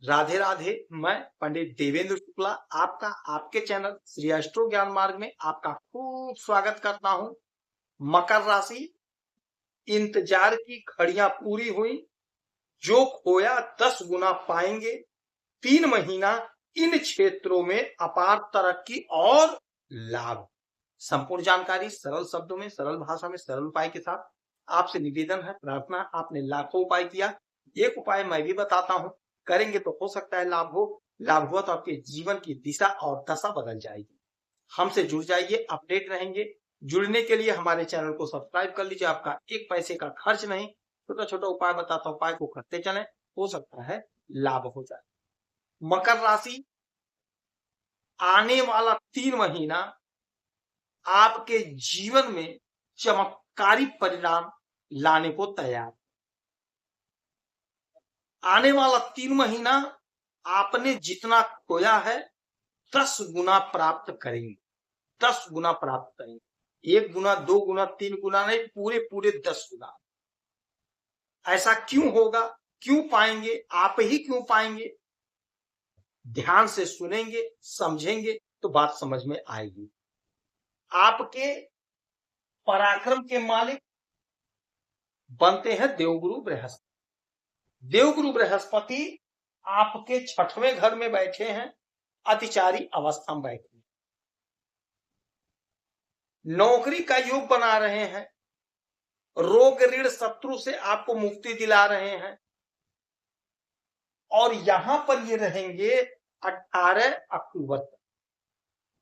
राधे राधे। मैं पंडित देवेंद्र शुक्ला आपका आपके चैनल श्री एस्ट्रो ज्ञान मार्ग में आपका खूब स्वागत करता हूं। मकर राशि, इंतजार की घड़ियां पूरी हुई। जो खोया 10 गुना पाएंगे। 3 महीना इन क्षेत्रों में अपार तरक्की और लाभ। संपूर्ण जानकारी सरल शब्दों में, सरल भाषा में, सरल उपाय के साथ आपसे निवेदन है, प्रार्थना। आपने लाखों उपाय किया, एक उपाय मैं भी बताता हूं, करेंगे तो हो सकता है लाभ हो। लाभ हुआ तो आपके जीवन की दिशा और दशा बदल जाएगी। हमसे जुड़ जाइए, अपडेट रहेंगे। जुड़ने के लिए हमारे चैनल को सब्सक्राइब कर लीजिए। आपका एक पैसे का खर्च नहीं, छोटा छोटा उपाय बताता हूं, उपाय को करते चलें, हो सकता है लाभ हो जाए। मकर राशि, आने वाला 3 महीना आपके जीवन में चमत्कारी परिणाम लाने को तैयार। आने वाला 3 महीना आपने जितना खोया है 10 गुना प्राप्त करेंगे। 10 गुना प्राप्त करेंगे। 1 गुना, 2 गुना, 3 गुना नहीं, पूरे पूरे 10 गुना। ऐसा क्यों होगा, क्यों पाएंगे, आप ही क्यों पाएंगे? ध्यान से सुनेंगे, समझेंगे तो बात समझ में आएगी। आपके पराक्रम के मालिक बनते हैं देवगुरु बृहस्पति। देवगुरु बृहस्पति आपके 6वें घर में बैठे हैं, अतिचारी अवस्था में बैठे हैं। नौकरी का योग बना रहे हैं। रोग ऋण शत्रु से आपको मुक्ति दिला रहे हैं। और यहां पर ये रहेंगे 18 अक्टूबर तक।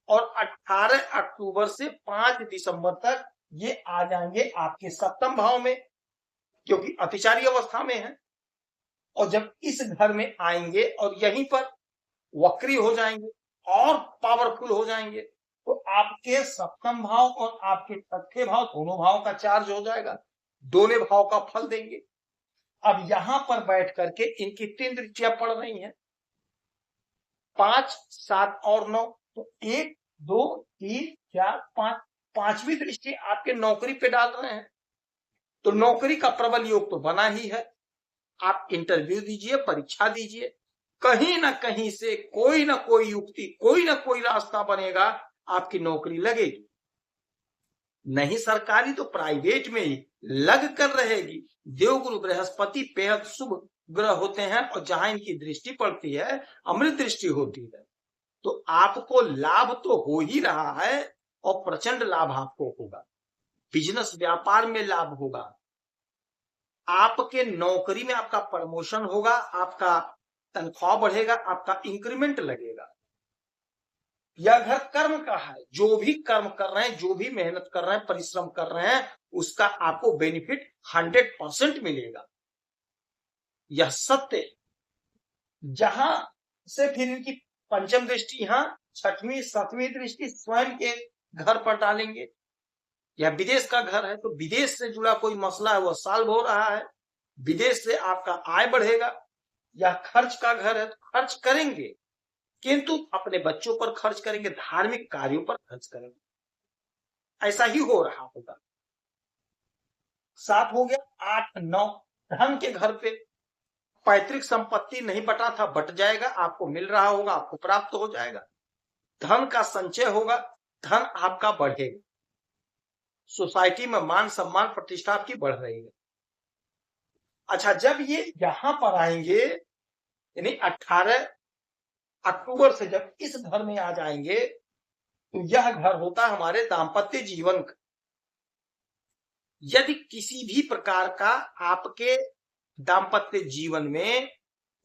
और 18 अक्टूबर से 5 दिसंबर तक ये आ जाएंगे आपके 7वें भाव में, क्योंकि अतिचारी अवस्था में है। और जब इस घर में आएंगे और यहीं पर वक्री हो जाएंगे और पावरफुल हो जाएंगे, तो आपके 7वें भाव और आपके 6ठे भाव, दोनों भाव का चार्ज हो जाएगा, दोनों भाव का फल देंगे। अब यहां पर बैठ करके इनकी 3 दृष्टियां पड़ रही हैं, 5, 7 और 9। तो 1, 2, 3, 4, 5, 5वीं दृष्टि आपके नौकरी पे डाल रहे हैं। तो नौकरी का प्रबल योग तो बना ही है। आप इंटरव्यू दीजिए, परीक्षा दीजिए, कहीं ना कहीं से कोई ना कोई युक्ति, कोई ना कोई रास्ता बनेगा, आपकी नौकरी लगेगी। नहीं सरकारी तो प्राइवेट में ही लग कर रहेगी। देवगुरु बृहस्पति बेहद शुभ ग्रह होते हैं और जहां इनकी दृष्टि पड़ती है, अमृत दृष्टि होती है, तो आपको लाभ तो हो ही रहा है और प्रचंड लाभ आपको होगा। बिजनेस व्यापार में लाभ होगा। आपके नौकरी में आपका प्रमोशन होगा, आपका तनख्वाह बढ़ेगा, आपका इंक्रीमेंट लगेगा। यह घर कर्म का है। जो भी कर्म कर रहे हैं, जो भी मेहनत कर रहे हैं, परिश्रम कर रहे हैं, उसका आपको बेनिफिट 100% मिलेगा। यह सत्य। जहां से फिर इनकी पंचम दृष्टि, यहां 6वीं 7वीं दृष्टि स्वयं के घर पर डालेंगे। यह विदेश का घर है, तो विदेश से जुड़ा कोई मसला है वह सॉल्व हो रहा है। विदेश से आपका आय बढ़ेगा। यह खर्च का घर है, तो खर्च करेंगे, किंतु अपने बच्चों पर खर्च करेंगे, धार्मिक कार्यों पर खर्च करेंगे। ऐसा ही हो रहा होगा। 7 हो गया। 8, 9 धन के घर पे। पैतृक संपत्ति नहीं बटा था, बट जाएगा, आपको मिल रहा होगा, आपको प्राप्त हो जाएगा। धन का संचय होगा, धन आपका बढ़ेगा। सोसाइटी में मान सम्मान प्रतिष्ठा आपकी बढ़ रही है। अच्छा, जब ये यहां पर आएंगे, यानी 18 अक्टूबर से जब इस घर में आ जाएंगे, तो यह घर होता है हमारे दाम्पत्य जीवन का। यदि किसी भी प्रकार का आपके दाम्पत्य जीवन में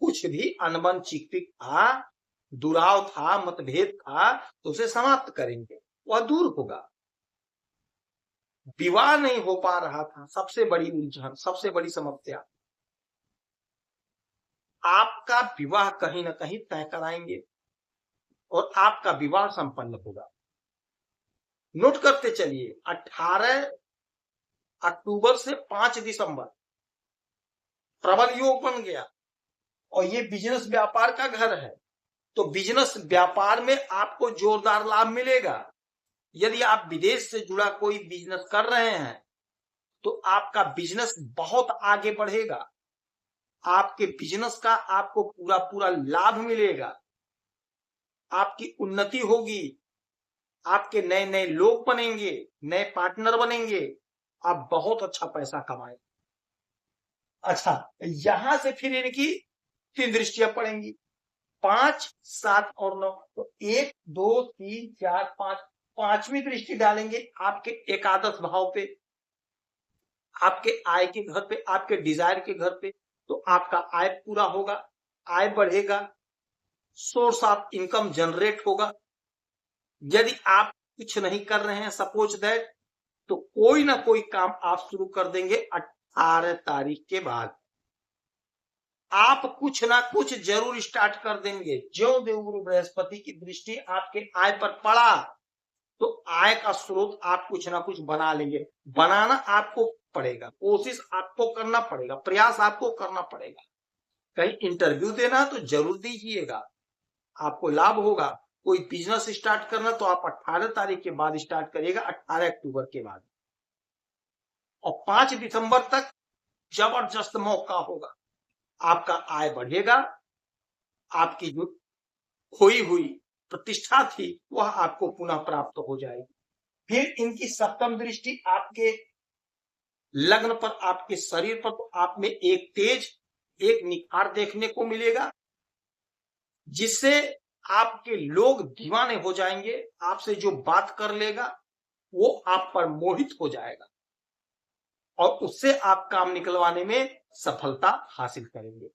कुछ भी अनबन चिकपिक था, दुराव था, मतभेद था, तो उसे समाप्त करेंगे, वह दूर होगा। विवाह नहीं हो पा रहा था, सबसे बड़ी उलझन, सबसे बड़ी समस्या, आपका विवाह कहीं ना कहीं तय कराएंगे और आपका विवाह संपन्न होगा। नोट करते चलिए, 18 अक्टूबर से 5 दिसंबर प्रबल योग बन गया। और ये बिजनेस व्यापार का घर है, तो बिजनेस व्यापार में आपको जोरदार लाभ मिलेगा। यदि आप विदेश से जुड़ा कोई बिजनेस कर रहे हैं, तो आपका बिजनेस बहुत आगे बढ़ेगा। आपके बिजनेस का आपको पूरा पूरा लाभ मिलेगा, आपकी उन्नति होगी, आपके नए नए लोग बनेंगे, नए पार्टनर बनेंगे, आप बहुत अच्छा पैसा कमाएंगे। अच्छा, यहां से फिर इनकी 3 दृष्टियां पड़ेंगी, 5, 7 और 9। तो 1, 2, 3, 4, 5, 5वीं दृष्टि डालेंगे आपके एकादश भाव पे, आपके आय के घर पे, आपके डिजायर के घर पे। तो आपका आय पूरा होगा, आय बढ़ेगा, सोर्स ऑफ इनकम जनरेट होगा। यदि आप कुछ नहीं कर रहे हैं सपोज दैट, तो कोई ना कोई काम आप शुरू कर देंगे 18 तारीख के बाद। आप कुछ ना कुछ जरूर स्टार्ट कर देंगे। जो देवगुरु बृहस्पति की दृष्टि आपके आय पर पड़ा, तो आय का स्रोत आप कुछ ना कुछ बना लेंगे। बनाना आपको पड़ेगा, कोशिश आपको करना पड़ेगा, प्रयास आपको करना पड़ेगा। कहीं इंटरव्यू देना तो जरूर दीजिएगा, आपको लाभ होगा। कोई बिजनेस स्टार्ट करना तो आप 18 तारीख के बाद स्टार्ट करिएगा, 18 अक्टूबर के बाद। और 5 दिसंबर तक जबरदस्त मौका होगा, आपका आय बढ़ेगा, आपकी जो खोई हुई प्रतिष्ठा थी वह आपको पुनः प्राप्त हो जाएगी। फिर इनकी सप्तम दृष्टि आपके लग्न पर, आपके शरीर पर, तो आप में एक तेज, एक निखार देखने को मिलेगा, जिससे आपके लोग दीवाने हो जाएंगे। आपसे जो बात कर लेगा वो आप पर मोहित हो जाएगा और उससे आप काम निकलवाने में सफलता हासिल करेंगे।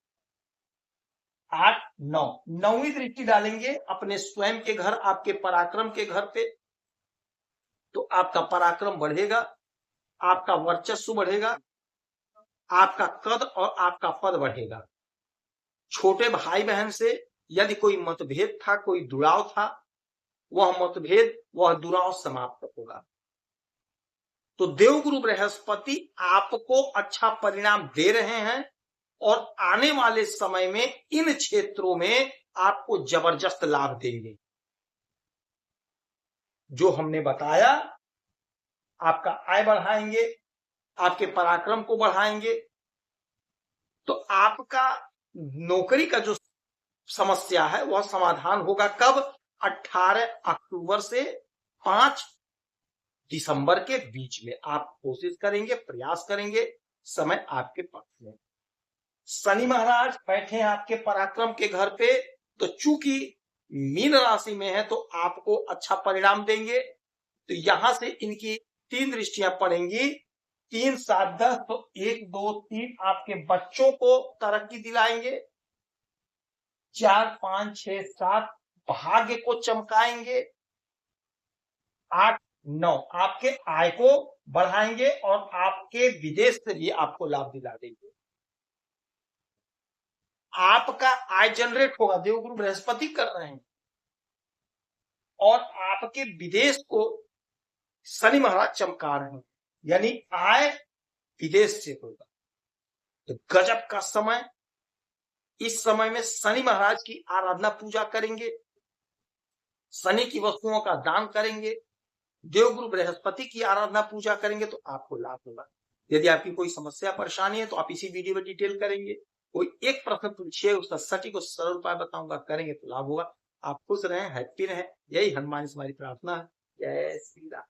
8, 9, 9वीं दृष्टि डालेंगे अपने स्वयं के घर, आपके पराक्रम के घर पे। तो आपका पराक्रम बढ़ेगा, आपका वर्चस्व बढ़ेगा, आपका कद और आपका पद बढ़ेगा। छोटे भाई बहन से यदि कोई मतभेद था, कोई दुराव था, वह मतभेद, वह दुराव समाप्त होगा। तो देवगुरु बृहस्पति आपको अच्छा परिणाम दे रहे हैं और आने वाले समय में इन क्षेत्रों में आपको जबरदस्त लाभ देंगे। जो हमने बताया, आपका आय बढ़ाएंगे, आपके पराक्रम को बढ़ाएंगे। तो आपका नौकरी का जो समस्या है वह समाधान होगा कब? 18 अक्टूबर से 5 दिसंबर के बीच में। आप कोशिश करेंगे, प्रयास करेंगे, समय आपके पक्ष में। शनि महाराज बैठे हैं आपके पराक्रम के घर पे, तो चूंकि मीन राशि में है तो आपको अच्छा परिणाम देंगे। तो यहां से इनकी 3 दृष्टियां पड़ेंगी, 3, 7, 10। तो 1, 2, 3 आपके बच्चों को तरक्की दिलाएंगे, 4, 5, 6, 7 भाग्य को चमकाएंगे, 8, 9 आपके आय को बढ़ाएंगे और आपके विदेश से भी आपको लाभ दिला देंगे। आपका आय जनरेट होगा, देवगुरु बृहस्पति कर रहे हैं, और आपके विदेश को शनि महाराज चमका रहे हैं, यानी आय विदेश से होगा। तो गजब का समय। इस समय में शनि महाराज की आराधना पूजा करेंगे, शनि की वस्तुओं का दान करेंगे, देवगुरु बृहस्पति की आराधना पूजा करेंगे, तो आपको लाभ होगा। यदि आपकी कोई समस्या परेशानी है तो आप इसी वीडियो में डिटेल करेंगे। कोई एक प्रश्न पूछिए, उसका सटीक और सरल उपाय बताऊंगा, करेंगे तो लाभ होगा। आप खुश रहें, हैप्पी रहें, यही हनुमान से हमारी प्रार्थना है। जय श्री राम।